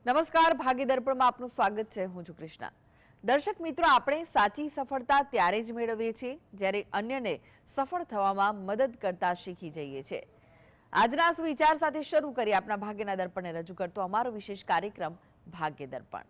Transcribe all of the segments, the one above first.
નમસ્કાર, ભાગ્ય દર્પણમાં આપનું સ્વાગત છે. હું છું કૃષ્ણા. દર્શક મિત્રો, આપણે સાચી સફળતા ત્યારે જ મેળવીએ છીએ જ્યારે અન્યને સફળ થવામાં મદદ કરતા શીખી જઈએ છીએ. આજના સુવિચાર સાથે શરૂ કરી આપણા ભાગ્યના દર્પણને રજૂ કરતો અમારો વિશેષ કાર્યક્રમ ભાગ્ય દર્પણ.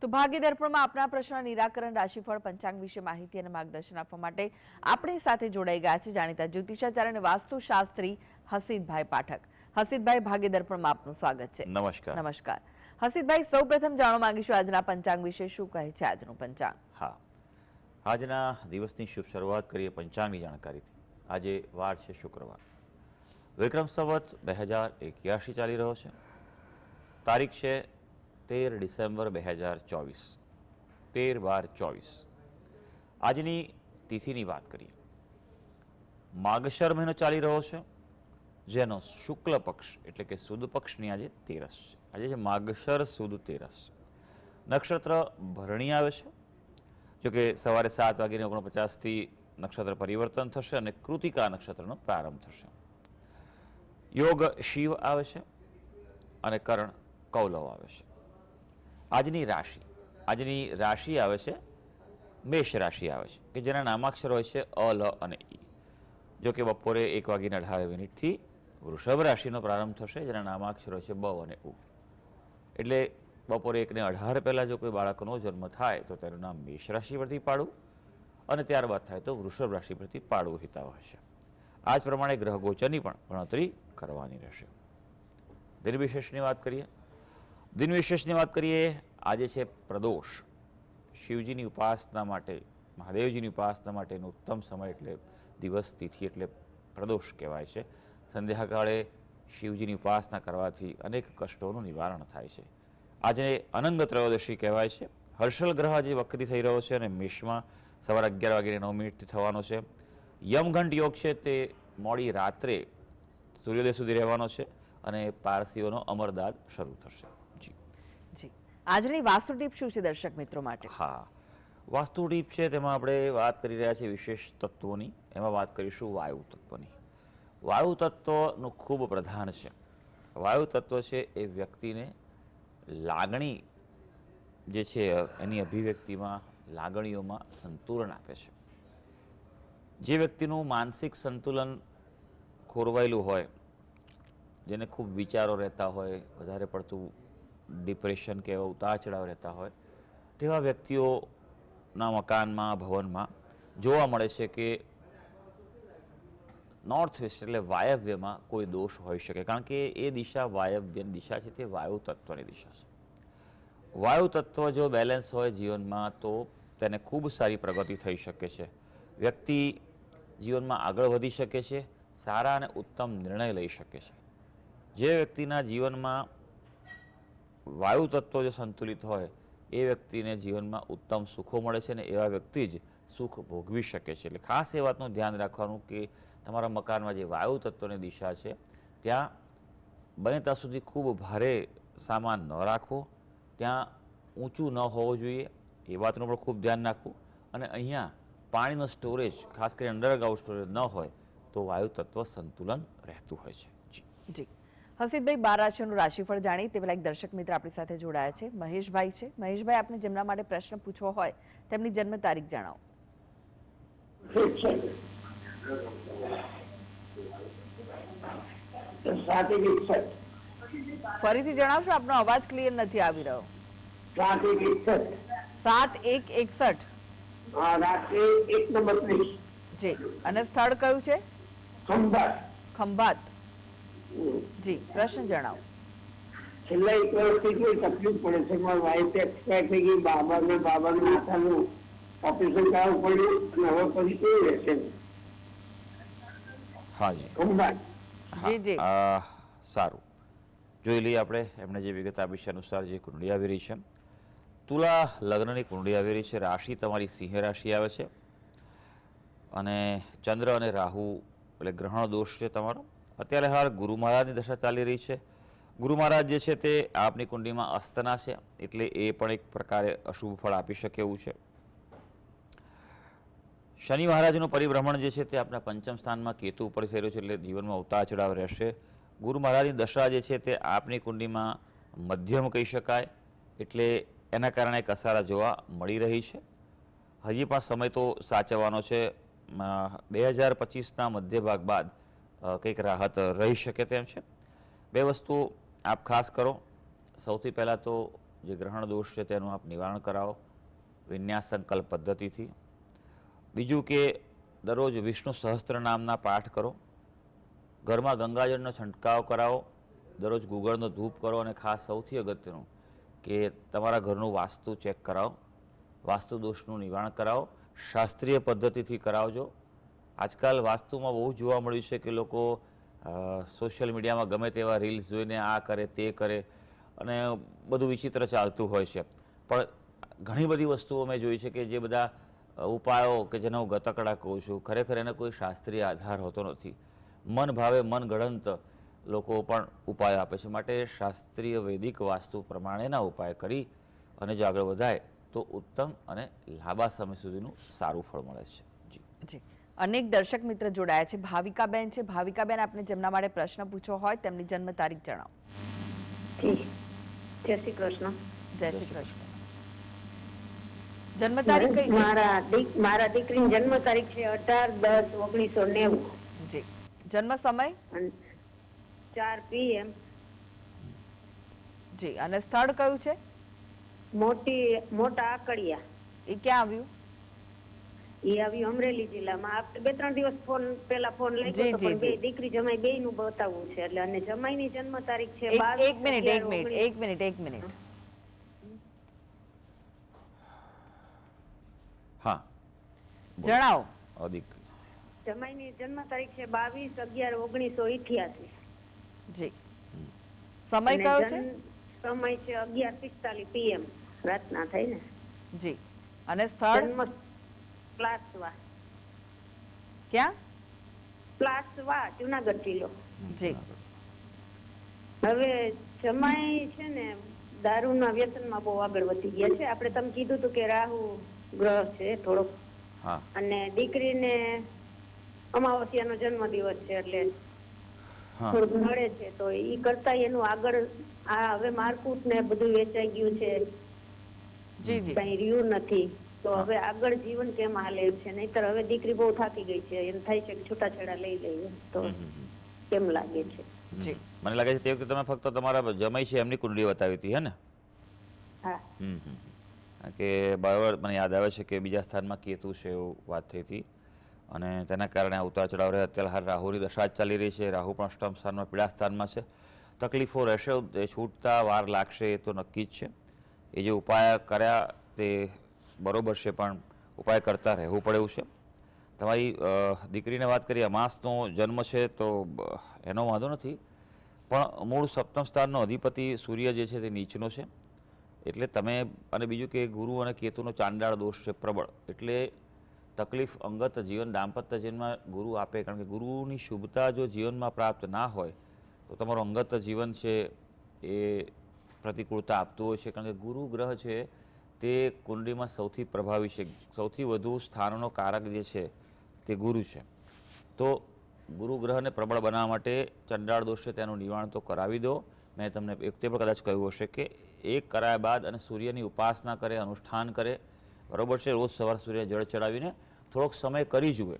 તો ભાગ્ય દર્પણમાં આપના પ્રશ્ન નિરાકરણ, રાશિફળ, પંચાંગ વિશે માહિતી અને માર્ગદર્શન આપવા માટે આપણી સાથે જોડાઈ ગયા છે જાણીતા જ્યોતિષાચાર્ય અને વાસ્તુશાસ્ત્રી હસીતભાઈ પાઠક. હસીતભાઈ, ભાગ્ય દર્પણમાં આપનું સ્વાગત છે. નમસ્કાર. નમસ્કાર. હસીતભાઈ, સૌપ્રથમ જાણવા માંગીશું આજના પંચાંગ વિશે. શું કહે છે આજનું પંચાંગ? હા, આજના દિવસની શુભ શરૂઆત કરીએ પંચાંગની જાણકારીથી. આજે વાર છે શુક્રવાર, વિક્રમ સંવત 2081 ચાલી રહ્યો છે. તારીખ છે 13 ડિસેમ્બર 2024, 13/12/24. આજની તિથિની વાત કરીએ. માગશર મહિનો ચાલી રહ્યો છે, જેનો શુક્લ પક્ષ એટલે કે સુદ પક્ષની આજે તેરસ છે. આજે છે માગશર સુદ તેરસ. નક્ષત્ર ભરણી આવે છે, જોકે સવારે 7:49 નક્ષત્ર પરિવર્તન થશે અને કૃતિકા નક્ષત્રનો પ્રારંભ થશે. યોગ શિવ આવે છે અને કર્ણ કૌલવ આવે છે. આજની રાશિ આવે છે મેષ રાશિ આવે છે, કે જેના નામાક્ષર હોય છે અ, લ અને ઈ. જો કે બપોરે 1:18 વૃષભ રાશિનો પ્રારંભ થશે, જેના નામાક્ષર હોય છે બ અને ઉ. એટલે બપોરે 1:18 પહેલાં જો કોઈ બાળકનો જન્મ થાય તો તેનું નામ મેષ રાશિ પરથી પાડવું અને ત્યારબાદ થાય તો વૃષભ રાશિ પરથી પાડવું હિતાવહ છે. આ જ પ્રમાણે ગ્રહ ગોચરની પણ ગણતરી કરવાની રહેશે. દિન વિશેષની વાત કરીએ. આજે છે પ્રદોષ. શિવજીની ઉપાસના માટે, મહાદેવજીની ઉપાસના માટેનો ઉત્તમ સમય એટલે દિવસ, તિથિ એટલે પ્રદોષ કહેવાય છે. સંધ્યાકાળે શિવજીની ઉપાસના કરવાથી અનેક કષ્ટોનું નિવારણ થાય છે. આજે અનંગ ત્રયોદશી કહેવાય છે. હર્ષલ ગ્રહ આજે વક્રી થઈ રહ્યો છે અને મેષમાં સવારે 11:09 થવાનો છે. યમઘંટ યોગ છે તે મોડી રાત્રે સૂર્યોદય સુધી રહેવાનો છે અને પારસીઓનો અમરદાદ શરૂ થશે. જી, આજની વાસ્તુ ટીપ શું છે દર્શક મિત્રો માટે? હા, વાસ્તુ ટીપ છે તેમાં આપણે વાત કરી રહ્યા છીએ વિશેષ તત્વોની. એમાં વાત કરીશું વાયુ તત્વની. વાયુ તત્વનું ખૂબ પ્રધાન છે. વાયુ તત્વ છે એ વ્યક્તિને લાગણી જે છે એની અભિવ્યક્તિમાં, લાગણીઓમાં સંતુલન આપે છે. જે વ્યક્તિનું માનસિક સંતુલન ખોરવાયેલું હોય, જેને ખૂબ વિચારો રહેતા હોય, વધારે પડતું ડિપ્રેશન કે એવા ઉતાર ચઢાવ રહેતા હોય, તેવા વ્યક્તિઓના મકાનમાં, ભવનમાં જોવા મળે છે કે નોર્થ વેસ્ટ એટલે વાયવ્યમાં કોઈ દોષ હોઈ શકે, કારણ કે એ દિશા વાયવ્યની દિશા છે, તે વાયુ તત્વની દિશા છે. વાયુ તત્વ જો બેલેન્સ હોય જીવનમાં તો તેને ખૂબ સારી પ્રગતિ થઈ શકે છે. વ્યક્તિ જીવનમાં આગળ વધી શકે છે, સારા અને ઉત્તમ નિર્ણય લઈ શકે છે. જે વ્યક્તિના જીવનમાં વાયુ તત્વ જો સંતુલિત હોય એ વ્યક્તિને જીવનમાં ઉત્તમ સુખો મળે છે અને એવા વ્યક્તિ જ સુખ ભોગવી શકે છે. એટલે ખાસ એ વાતનું ધ્યાન રાખવાનું કે તમારા મકાનમાં જે વાયુ તત્વની દિશા છે ત્યાં બને ત્યાં સુધી ખૂબ ભારે સામાન ન રાખવો, ત્યાં ઊંચું ન હોવું જોઈએ, એ વાતનું પણ ખૂબ ધ્યાન રાખવું. અને અહીંયા પાણીનો સ્ટોરેજ, ખાસ કરીને અંડરગ્રાઉન્ડ સ્ટોરેજ ન હોય તો વાયુ તત્વ સંતુલન રહેતું હોય છે. જી હસીતભાઈ, 12 રાશિઓનું રાશિફળ જાણી તે પહેલા એક દર્શક મિત્ર આપણી સાથે જોડાયા છે. મહેશભાઈ છે. મહેશભાઈ, આપને જેમના માટે પ્રશ્ન પૂછવો હોય તેમની જન્મ તારીખ જણાવો. ફરીથી જણાવશો? આપનો અવાજ ક્લિયર નથી આવી રહ્યો. 7/1/61. જી, અને સ્થળ કયું છે? ખંભાત. જી, પ્રશ્ન જણાવો. છેલ્લા 1 વર્ષથી કોઈ તકલીફ પડે છે. મારી વાઈફ એક્સપાયર થઈ ગઈ, બાબાનું માથાનું ઓપરેશન કરાવવું પડ્યું અને હવે પછી કેવું રહેશે? હાજી, જી જી, સારું. જોઈ લઈએ આપણે એમણે જે વિગત આપી છે અનુસાર જે કુંડળી આવી રહી છે. તુલા લગ્નની કુંડળી આવી રહી છે. રાશિ તમારી સિંહ રાશિ આવે છે અને ચંદ્ર અને રાહુ એટલે ગ્રહણ દોષ છે તમારો. અત્યારે હાલ ગુરુ મહારાજની દશા ચાલી રહી છે. ગુરુ મહારાજ જે છે તે આપની કુંડલીમાં અસ્તના છે, એટલે એ પણ એક પ્રકારે અશુભ ફળ આપી શકે એવું છે. શનિ મહારાજનું પરિભ્રમણ જે છે તે આપણા પંચમ સ્થાનમાં કેતુ ઉપર થઈ રહ્યું છે, એટલે જીવનમાં ઉતાર ચઢાવ રહેશે. ગુરુ મહારાજની દશા જે છે તે આપની કુંડલીમાં મધ્યમ કહી શકાય, એટલે એના કારણે કસારા જોવા મળી રહી છે. હજી પણ સમય તો સાચવવાનો છે. 2025ના મધ્ય ભાગ બાદ કંઈક રાહત રહી શકે તેમ છે. બે વસ્તુ આપ ખાસ કરો. સૌથી પહેલાં તો જે ગ્રહણ દોષ છે તેનું આપ નિવારણ કરાવો વિન્યાસ સંકલ્પ પદ્ધતિથી. બીજું કે દરરોજ વિષ્ણુ સહસ્ત્ર નામના પાઠ કરો, ઘરમાં ગંગાજળનો છંટકાવ કરાવો, દરરોજ ગુગળનો ધૂપ કરો, અને ખાસ સૌથી અગત્યનું કે તમારા ઘરનું વાસ્તુ ચેક કરાવો, વાસ્તુ દોષનું નિવારણ કરાવો, શાસ્ત્રીય પદ્ધતિથી કરાવજો. આજકાલ વાસ્તુમાં બહુ જોવા મળ્યું છે કે લોકો સોશિયલ મીડિયામાં ગમે તેવા રીલ્સ જોઈને આ કરે તે કરે અને બધું વિચિત્ર ચાલતું હોય છે. પણ ઘણી બધી વસ્તુઓ મેં જોઈ છે કે જે બધા ઉપાયો કે જેને હું ગતકડા કહું છું, ખરેખર એને કોઈ શાસ્ત્રીય આધાર હોતો નથી. મન ભાવે મન ગળંત લોકો પણ ઉપાય આપે છે. માટે શાસ્ત્રીય વૈદિક વાસ્તુ પ્રમાણેના ઉપાય કરી અને જો આગળ વધાય તો ઉત્તમ અને લાંબા સમય સુધીનું સારું ફળ મળે છે. જી, અનેક દર્શક મિત્ર જોડાયા છે. ભાવિકાબેન છે. ભાવિકાબેન, આપને જેમના માટે પ્રશ્ન પૂછવો હોય તેમની જન્મ તારીખ જણાવો. જય શ્રી કૃષ્ણ. જય શ્રી કૃષ્ણ. જન્મ તારીખ કઈ છે? મારા દીકરીની જન્મ તારીખ છે 18/10/1990. જી. જન્મ સમય? 4 PM. જી. અને સ્થળ કયું છે? મોટા આકડિયા. એ ક્યાં આવ્યું? એ આવ્યું અમરેલી જિલ્લામાં. આપણે 2-3 દિવસ પહેલા ફોન લઈ ગયો પણ બે દીકરી જમાઈ બે નું બતાવવું છે એટલે. અને જમાઈની જન્મ તારીખ છે 22 એક મિનિટ. હા, જણાવો. જમાઈની જન્મ તારીખ છે 22/11/1988. જી. સમય કયો છે? સમય છે 11:45 PM રાતના થાય ને. જી. અને સ્થળ? જન્મ પ્લાસવા. ક્યાં? પ્લાસવા, જુનાગઢ જિલ્લો. જી. હવે જમાઈ છે ને દારૂના વ્યસનમાં બહુ આગળ વધી ગયા છે. આપણે તમે કીધું હતું કે રાહુ ગ્રહ છે થોડોક, અને દીકરીને અમાવસ્યાનો જન્મદિવસ છે એટલે થોડુંક નડે છે. તો ઈ કરતા એનું આગળ આ હવે મારકુટ ને બધું વેચાઈ ગયું છે, કઈ રહ્યું નથી. તો હવે આગળ જીવન કેમ હાલે છે? નહીતર હવે દીકરી બહુ થાકી ગઈ છે, એમ થાય છે કે છૂટાછેડા લઈ લઈએ તો કેમ લાગે છે? જી. મને લાગે છે તે વખતે તમે ફક્ત તમારા જમાઈ છે એમની કુંડલી બતાવી હતી, હે ને? હા. કે બરાબર મને યાદ આવે છે કે બીજા સ્થાનમાં કેતુ છે એવું વાત થઈ હતી, અને તેના કારણે ઉતાર ચઢાવ રહે. અત્યારે હાલ રાહુની દશા જ ચાલી રહી છે. રાહુ પણ અષ્ટમ સ્થાનમાં પીડા સ્થાનમાં છે. તકલીફો રહેશે, એ છૂટતા વાર લાગશે એ તો નક્કી જ છે. એ જે ઉપાય કર્યા તે બરોબર છે, પણ ઉપાય કરતા રહેવું પડે એવું છે. તમારી દીકરીને વાત કરીએ, અમાસનો જન્મ છે તો એનો વાંધો નથી, પણ મૂળ સપ્તમ સ્થાનનો અધિપતિ સૂર્ય જે છે તે નીચનો છે. એટલે તમે, અને બીજું કે ગુરુ અને કેતુનો ચાંડાળ દોષ છે પ્રબળ, એટલે તકલીફ અંગત જીવન દાંપત્ય જીવનમાં ગુરુ આપે. કારણ કે ગુરુની શુભતા જો જીવનમાં પ્રાપ્ત ના હોય તો તમારું અંગત જીવન છે એ પ્રતિકૂળતા આપતું હોય છે. કારણ કે ગુરુ ગ્રહ છે તે કુંડલીમાં સૌથી પ્રભાવી છે. સૌથી વધુ સ્થાનનો કારક જે છે તે ગુરુ છે. તો ગુરુ ગ્રહને પ્રબળ બનાવવા માટે ચંડાળ દોષ છે તેનું નિવારણ તો કરાવી દો. મેં તમને એક તે પણ કદાચ કહ્યું હશે કે એક કરાયા બાદ અને સૂર્યની ઉપાસના કરે, અનુષ્ઠાન કરે, બરાબર છે. રોજ સવાર સૂર્ય જળ ચડાવીને થોડોક સમય કરી જુએ,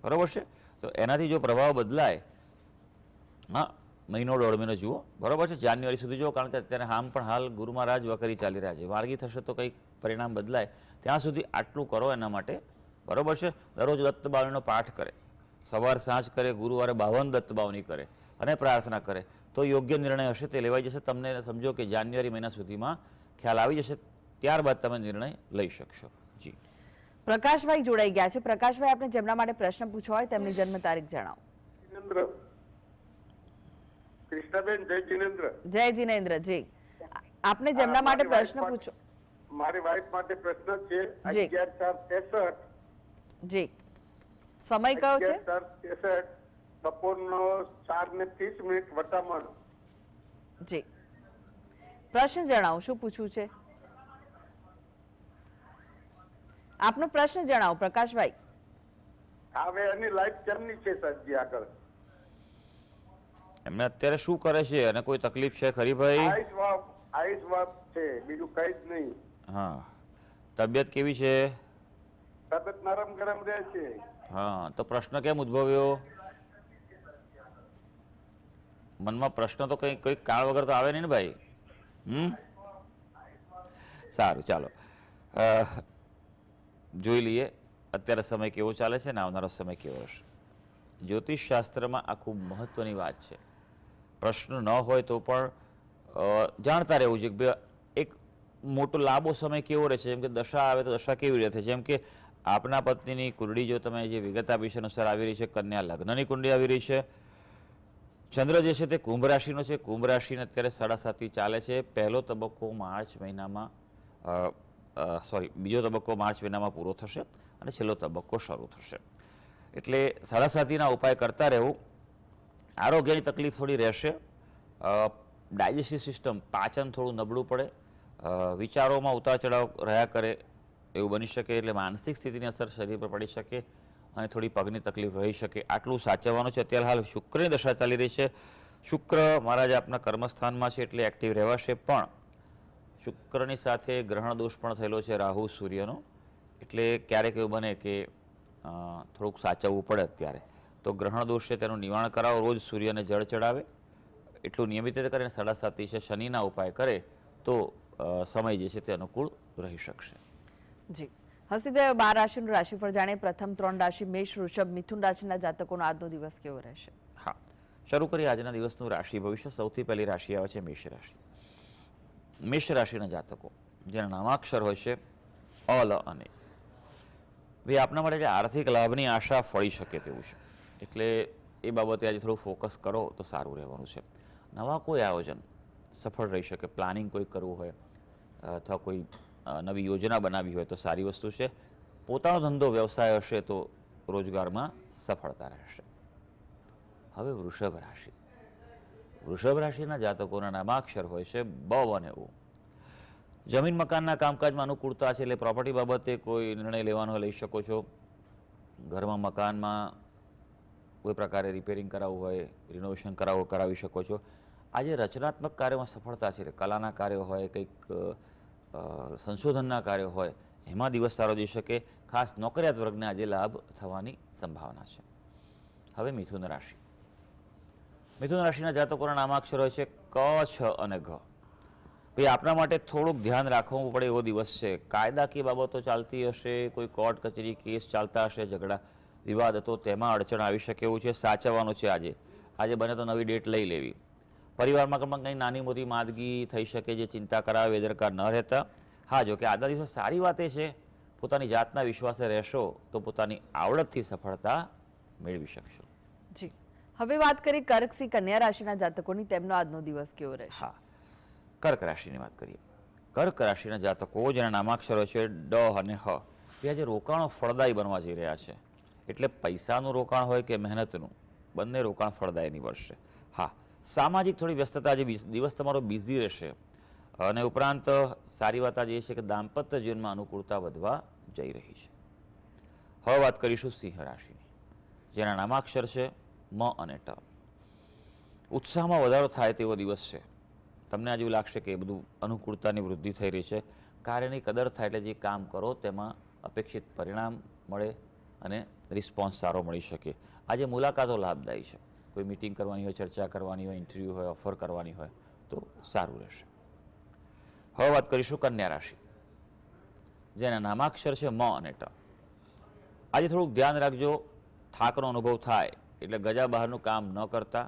બરાબર છે. તો એનાથી જો પ્રભાવ બદલાય, હા, મહિનો 1.5 મહિનો જુઓ, બરાબર છે. જાન્યુઆરી સુધી જુઓ, કારણ કે અત્યારે આમ પણ હાલ ગુરુ મહારાજ વકરી ચાલી રહ્યા છે. માર્ગી થશે તો કંઈક પરિણામ બદલાય. ત્યાં સુધી આટલું કરો એના માટે, બરાબર છે. દરરોજ દત્તબાવનીનો પાઠ કરે, સવાર સાંજ કરે, ગુરુવારે 52 દત્તબાવની કરે અને પ્રાર્થના કરે તો યોગ્ય નિર્ણય હશે તે લેવાઈ જશે. તમને સમજો કે જાન્યુઆરી મહિના સુધીમાં ખ્યાલ આવી જશે, ત્યારબાદ તમે નિર્ણય લઈ શકશો. જી. પ્રકાશભાઈ જોડાઈ ગયા છે. પ્રકાશભાઈ, આપણે જેમના માટે પ્રશ્ન પૂછવો હોય તેમની જન્મ તારીખ જણાવો. કૃષ્ણાબેન, જય જિનેન્દ્ર. જય જિનેન્દ્ર. જી. આપને જેમના માટે પ્રશ્ન પૂછો. મારી વાઈફ માટે પ્રશ્ન છે 11/4/63. જી. સમય કયો છે? 11/4/63 બપોરનો 4:30 વટામણ. જી, પ્રશ્ન જણાવો, શું પૂછવું છે? આપનો પ્રશ્ન જણાવો પ્રકાશભાઈ. હવે એની લાઈફ કેમની છે સાહેબજી આગળ? એમને અત્યારે શું કરે છે અને કોઈ તકલીફ છે ખરી ભાઈ? આઈસ વાપ છે, બીજું કઈ જ નહીં. હા, તબિયત કેવી છે? તબિયત નરમ ગરમ રહે છે. હા, તો પ્રશ્ન કેમ ઉદ્ભવ્યો? મનમાં પ્રશ્ન તો કઈ કારણ વગર તો આવે નહીં ને ભાઈ. સારું, ચાલો જોઈ લઈએ અત્યારે સમય કેવો ચાલે છે ને આવનારો સમય કેવો હશે. જ્યોતિષ શાસ્ત્રમાં આ ખૂબ મહત્વની વાત છે. પ્રશ્ન ન હોય તો પણ જાણતા રહેવું છે કે એક મોટો લાંબો સમય કેવો રહે છે. જેમ કે દશા આવે તો દશા કેવી રહે છે. જેમ કે આપના પત્નીની કુંડળી જો તમે જે વિગત આપી છે અનુસાર આવી રહી છે, કન્યા લગ્નની કુંડળી આવી રહી છે. ચંદ્ર જે છે તે કુંભ રાશિનો છે. કુંભ રાશિને અત્યારે 7.5 ચાલે છે. પહેલો તબક્કો માર્ચ મહિનામાં બીજો તબક્કો માર્ચ મહિનામાં પૂરો થશે અને છેલ્લો તબક્કો શરૂ થશે. એટલે 7.5ના ઉપાય કરતા રહેવું. આરોગ્યની તકલીફ થોડી રહેશે. ડાયજેસ્ટિવ સિસ્ટમ, પાચન થોડું નબળું પડે, વિચારોમાં ઉતાર ચઢાવ રહ્યા કરે એવું બની શકે. એટલે માનસિક સ્થિતિની અસર શરીર પર પડી શકે અને થોડી પગની તકલીફ રહી શકે. આટલું સાચવવાનું છે. અત્યારે હાલ શુક્રની દશા ચાલી રહી છે. શુક્ર મહારાજ આપના કર્મસ્થાનમાં છે એટલે એક્ટિવ રહેવાશે, પણ શુક્રની સાથે ગ્રહણ દોષ પણ થયેલો છે રાહુ સૂર્યનો. એટલે ક્યારેક એવું બને કે થોડુંક સાચવવું પડે. અત્યારે તો ગ્રહણ દોષ છે તેનું નિવારણ કરાવો. રોજ સૂર્યને જળ ચડાવે, એટલું નિયમિત રીતે કરીને 7.5 છે શનિના ઉપાય કરે તો સમય જે છે તે અનુકૂળ રહી શકશે. જી, હસીભાઈ 12 રાશિનું રાશિફળ જાણે. પ્રથમ 3 રાશિ મેષ, વૃષભ, મિથુન રાશિના જાતકોનો આજનો દિવસ કેવો રહેશે? હા, શરૂ કરીએ આજના દિવસનું રાશિ ભવિષ્ય. સૌથી પહેલી રાશિ આવે છે મેષ રાશિ. મેષ રાશિના જાતકો જેના નામાક્ષર હોય છે અલ અને ભાઈ, આપના માટે જે આર્થિક લાભની આશા ફળી શકે તેવું છે. એટલે એ બાબતે આજે થોડું ફોકસ કરો તો સારું રહેવાનું છે. નવા કોઈ આયોજન સફળ રહી શકે. પ્લાનિંગ કોઈ કરવું હોય અથવા કોઈ નવી યોજના બનાવી હોય તો સારી વસ્તુ છે. પોતાનો ધંધો વ્યવસાય હશે તો રોજગારમાં સફળતા રહેશે. હવે વૃષભ રાશિ. વૃષભ રાશિના જાતકોના નામાક્ષર હોય છે બ અને ઓ. જમીન મકાનના કામકાજમાં અનુકૂળતા છે. એટલે પ્રોપર્ટી બાબતે કોઈ નિર્ણય લેવાનો લઈ શકો છો. ઘરમાં મકાનમાં કોઈ પ્રકારે રિપેરિંગ કરાવવું હોય, રિનોવેશન કરાવી શકો છો. આજે રચનાત્મક કાર્યોમાં સફળતા છે. કલાના કાર્યો હોય, કંઈક સંશોધનના કાર્યો હોય, એમાં દિવસ સારો જઈ શકે. ખાસ નોકરિયાત વર્ગને આજે લાભ થવાની સંભાવના છે. હવે મિથુન રાશિ. મિથુન રાશિના જાતકોના નામાક્ષર હોય છે ક, છ અને ઘ. ભાઈ, આપણા માટે થોડુંક ધ્યાન રાખવું પડે એવો દિવસ છે. કાયદાકીય બાબતો ચાલતી હશે, કોઈ કોર્ટ કચેરી કેસ ચાલતા હશે, ઝઘડા વિવાદ હતો તેમાં અડચણ આવી શકે એવું છે. સાચવવાનું છે. આજે બને તો નવી ડેટ લઈ લેવી. પરિવારમાં કંઈ નાની મોટી માંદગી થઈ શકે જે ચિંતા કરાવે, બેદરકાર ન રહેતા. હા, જો કે આજના દિવસે સારી વાત એ છે પોતાની જાતના વિશ્વાસે રહેશો તો પોતાની આવડતથી સફળતા મેળવી શકશો. જી, હવે વાત કરીએ કર્ક સિંહ કન્યા રાશિના જાતકોની. તેમનો આજનો દિવસ કેવો રહેશે? હા, કર્ક રાશિની વાત કરીએ. કર્ક રાશિના જાતકો જેના નામાક્ષરો છે ડ અને હ, એ આજે રોકાણો ફળદાયી બનવા જઈ રહ્યા છે. એટલે પૈસાનું રોકાણ હોય કે મહેનતનું, બંને રોકાણ ફળદાયી નીવડશે. હા, સામાજિક થોડી વ્યસ્તતા, આજે દિવસ તમારો બિઝી રહેશે. અને ઉપરાંત સારી વાત આજે એ છે કે દાંપત્ય જીવનમાં અનુકૂળતા વધવા જઈ રહી છે. હવે વાત કરીશું સિંહ રાશિની, જેના નામાક્ષર છે મ અને ટ. ઉત્સાહમાં વધારો થાય તેવો દિવસ છે. તમને આજે એવું લાગશે કે બધું અનુકૂળતાની વૃદ્ધિ થઈ રહી છે. કાર્યની કદર થાય એટલે જે કામ કરો તેમાં અપેક્ષિત પરિણામ મળે અને રિસ્પોન્સ સારો મળી શકે. આજે મુલાકાતો લાભદાયી છે. કોઈ મિટિંગ કરવાની હોય, ચર્ચા કરવાની હોય, ઇન્ટરવ્યૂ હોય, ઓફર કરવાની હોય તો સારું રહેશે. હવે વાત કરીશું કન્યા રાશિ, જેના નામાક્ષર છે મ અને ટ. આજે થોડુંક ધ્યાન રાખજો. થાકનો અનુભવ થાય એટલે ગજા બહારનું કામ ન કરતા.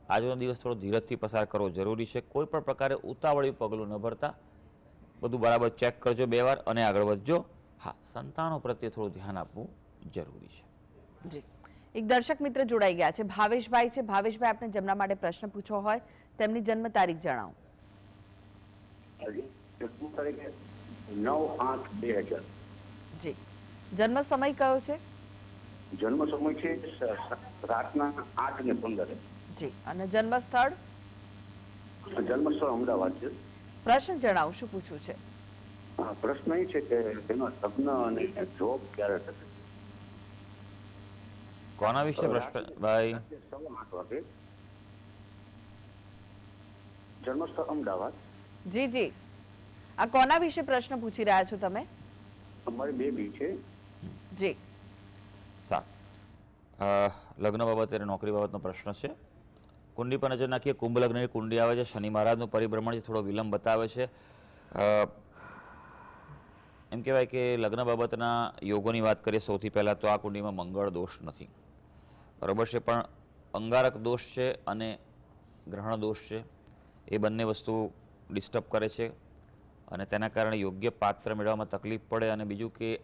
આજનો દિવસ થોડો ધીરજથી પસાર કરવો જરૂરી છે. કોઈ પણ પ્રકારે ઉતાવળિયું પગલું ન ભરતા. બધું બરાબર ચેક કરજો 2 વાર અને આગળ વધજો. હા, સંતાનો પ્રત્યે થોડું ધ્યાન આપવું જરૂરી છે. જી, એક દર્શક મિત્ર જોડાઈ ગયા છે, ભાવેશભાઈ છે. ભાવેશભાઈ, આપને જેમના માટે પ્રશ્ન પૂછવો હોય તેમની જન્મ તારીખ જણાવો. 9/8/2000. જી, જન્મ સમય કયો છે? જન્મ સમય છે રાતના 8:15. જી, અને જન્મ સ્થળ? જન્મસ્થળ અમદાવાદ છે. પ્રશ્ન જણાવો, શું પૂછવું છે? પ્રશ્ન એ છે કે તેનો લગ્ન અને જોબ ક્યારે થશે? કોના વિશે પ્રશ્ન ભાઈ? 8:15 વાગે. જન્મસ્થળ અમદાવાદ. જી જી, આ કોના વિશે પ્રશ્ન પૂછી રહ્યા છો તમે? અમારી બેબી છે. જી, લગ્ન બાબતે અને નોકરી બાબતનો પ્રશ્ન છે. કુંડી પર નજર નાખીએ. કુંભ લગ્નની કુંડી આવે છે. શનિ મહારાજનું પરિભ્રમણ થોડો વિલંબ બતાવે છે. એમ કહેવાય કે લગ્ન બાબતના યોગોની વાત કરીએ સૌથી પહેલાં તો આ કુંડીમાં મંગળ દોષ નથી, બરાબર છે, પણ અંગારક દોષ છે અને ગ્રહણ દોષ છે. એ બંને વસ્તુ ડિસ્ટર્બ કરે છે અને તેના કારણે યોગ્ય પાત્ર મેળવવામાં તકલીફ પડે. અને બીજું કે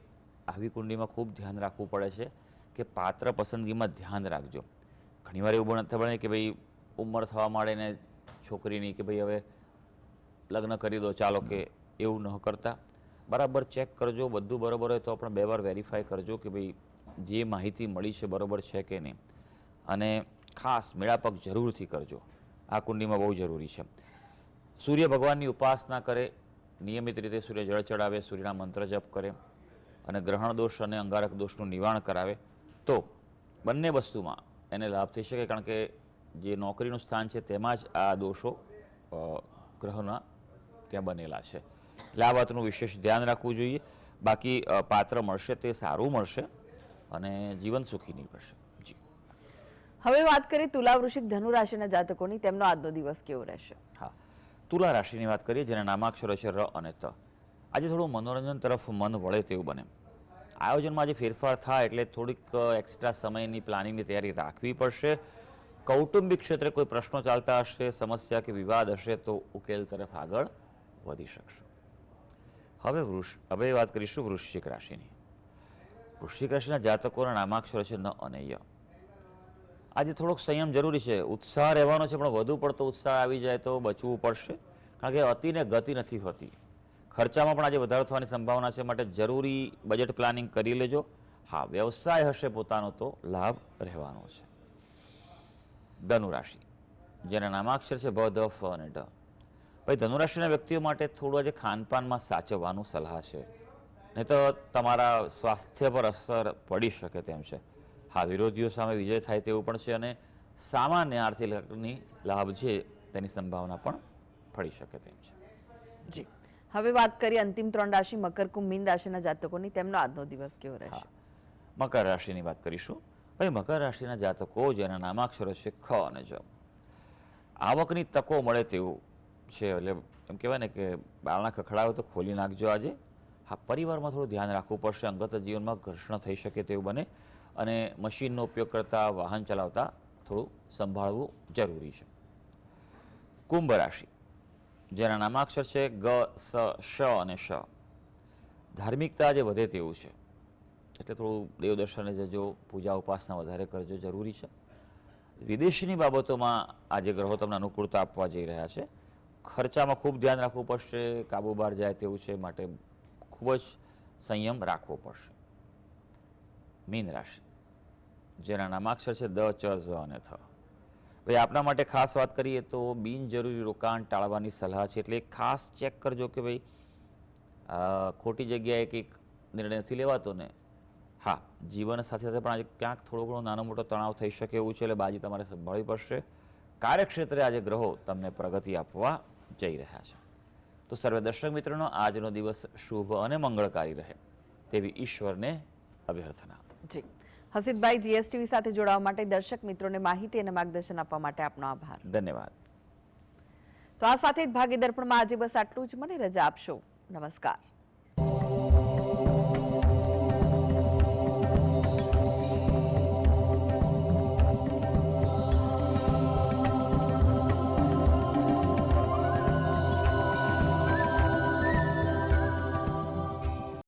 આવી કુંડીમાં ખૂબ ધ્યાન રાખવું પડે છે કે પાત્ર પસંદગીમાં ધ્યાન રાખજો. ઘણીવાર એવું નથી બને કે ભાઈ ઉંમર થવા માંડે ને છોકરીની કે ભાઈ હવે લગ્ન કરી દો ચાલો, કે એવું ન કરતા બરાબર ચેક કરજો. બધું બરાબર હોય તો પણ 2 વાર વેરીફાઈ કરજો કે ભાઈ જે માહિતી મળી છે બરાબર છે કે નહીં. અને ખાસ મેળાપક જરૂરથી કરજો. આ કુંડીમાં બહુ જરૂરી છે. સૂર્ય ભગવાનની ઉપાસના કરે, નિયમિત રીતે સૂર્ય જળ ચડાવે, સૂર્યના મંત્ર જપ કરે અને ગ્રહણ દોષ અને અંગારક દોષનું નિવારણ કરાવે તો બંને વસ્તુમાં એને લાભ થઈ શકે. કારણ કે જે નોકરીનું સ્થાન છે તેમાં જ આ દોષો ગ્રહના ત્યાં બનેલા છે. એટલે આ વાતનું વિશેષ ધ્યાન રાખવું જોઈએ. બાકી પાત્ર મળશે તે સારું મળશે અને જીવન સુખી નીકળશે. જી, હવે વાત કરીએ તુલા, વૃશ્ચિક, ધનુ રાશિના જાતકોની. તેમનો આજનો દિવસ કેવો રહેશે? હા, તુલા રાશિની વાત કરીએ જેના નામાક્ષરો છે ર અને ત. આજે થોડું મનોરંજન તરફ મન વળે તેવું બને. આયોજનમાં આજે ફેરફાર થાય એટલે થોડીક એક્સ્ટ્રા સમયની પ્લાનિંગની તૈયારી રાખવી પડશે. કૌટુંબિક ક્ષેત્રે કોઈ પ્રશ્નો ચાલતા હશે, સમસ્યા કે વિવાદ હશે તો ઉકેલ તરફ આગળ વધી શકશે. હવે વાત કરીશું વૃશ્ચિક રાશિની. વૃશ્ચિક રાશિના જાતકોના નામાક્ષરો છે ન અને ય. આજે થોડોક સંયમ જરૂરી છે. ઉત્સાહ રહેવાનો છે પણ વધુ પડતો ઉત્સાહ આવી જાય તો બચવું પડશે. કારણ કે અતિને ગતિ નથી હોતી. ખર્ચામાં પણ આજે વધારો થવાની સંભાવના છે, માટે જરૂરી બજેટ પ્લાનિંગ કરી લેજો. હા, વ્યવસાય હશે પોતાનો તો લાભ રહેવાનો છે. ધનુ રાશિ જેના નામાક્ષર છે ભ, ધ, ફ અને ઢ. ભાઈ ધનુરાશિના વ્યક્તિઓ માટે થોડું આજે ખાનપાનમાં સાચવવાનું સલાહ છે, નહીં તો તમારા સ્વાસ્થ્ય પર અસર પડી શકે તેમ છે. હા, વિરોધીઓ સામે વિજય થાય તેવું પણ છે અને સામાન્ય આર્થિક લાભ છે તેની સંભાવના પણ પડી શકે તેમ છે. જી, હવે વાત કરીએ અંતિમ 3 રાશિ મકર, કુંભ, મીન રાશિના જાતકોની. તેમનો આજનો દિવસ કેવો રહેશે? મકર રાશિની વાત કરીશું. ભાઈ મકર રાશિના જાતકો જેના નામાક્ષરો છે ખ અને જ. આવકની તકો મળે તેવું છે. એટલે એમ કહેવાય ને કે બારણા ખખડાવે તો ખોલી નાખજો આજે. હા, પરિવારમાં થોડું ધ્યાન રાખવું પડશે. અંગત જીવનમાં ઘર્ષણ થઈ શકે તેવું બને અને મશીનનો ઉપયોગ કરતા, વાહન ચલાવતા થોડું સંભાળવું જરૂરી છે. કુંભ રાશિ જેના નામાક્ષર છે ગ, સ, શ અને શ. ધાર્મિકતા આજે વધે તેવું છે, એટલે થોડું દેવ દર્શને જજો, પૂજા ઉપાસના વધારે કરજો, જરૂરી છે. વિદેશની બાબતોમાં આજે ગ્રહો તમને અનુકૂળતા આપવા જઈ રહ્યા છે. ખર્ચામાં ખૂબ ધ્યાન રાખવું પડશે. કાબુ બહાર જાય તેવું છે, માટે ખૂબ જ સંયમ રાખવો પડશે. મીન રાશિ જેના નામાક્ષર છે દ, ચ, ઝ અને થ. ભાઈ આપના માટે ખાસ વાત કરીએ તો બિનજરૂરી રોકાણ ટાળવાની સલાહ છે. એટલે ખાસ ચેક કરજો કે ભાઈ ખોટી જગ્યાએ કંઈક નિર્ણય નથી લેવાતો ને. હા, જીવન સાથે સાથે પણ આજે ક્યાંક થોડો ઘણો નાનો મોટો તણાવ થઈ શકે એવું છે, એટલે બાજી તમારે સંભાળવી પડશે. કાર્યક્ષેત્રે આજે ગ્રહો તમને પ્રગતિ આપવા જઈ રહ્યા છે. તો સર્વે દર્શક મિત્રોનો આજનો દિવસ શુભ અને મંગળકારી રહે તેવી ઈશ્વરને અભ્યર્થના. જી, હસીદભાઈ, જીએસટીવી સાથે જોડાવા માટે, દર્શક મિત્રોને માહિતી અને માર્ગદર્શન આપવા માટે આપનો આભાર. ધન્યવાદ. તો આ સાથે જ ભાગ્ય દર્પણમાં આજે બસ આટલું જ. મને રજા આપશો. નમસ્કાર.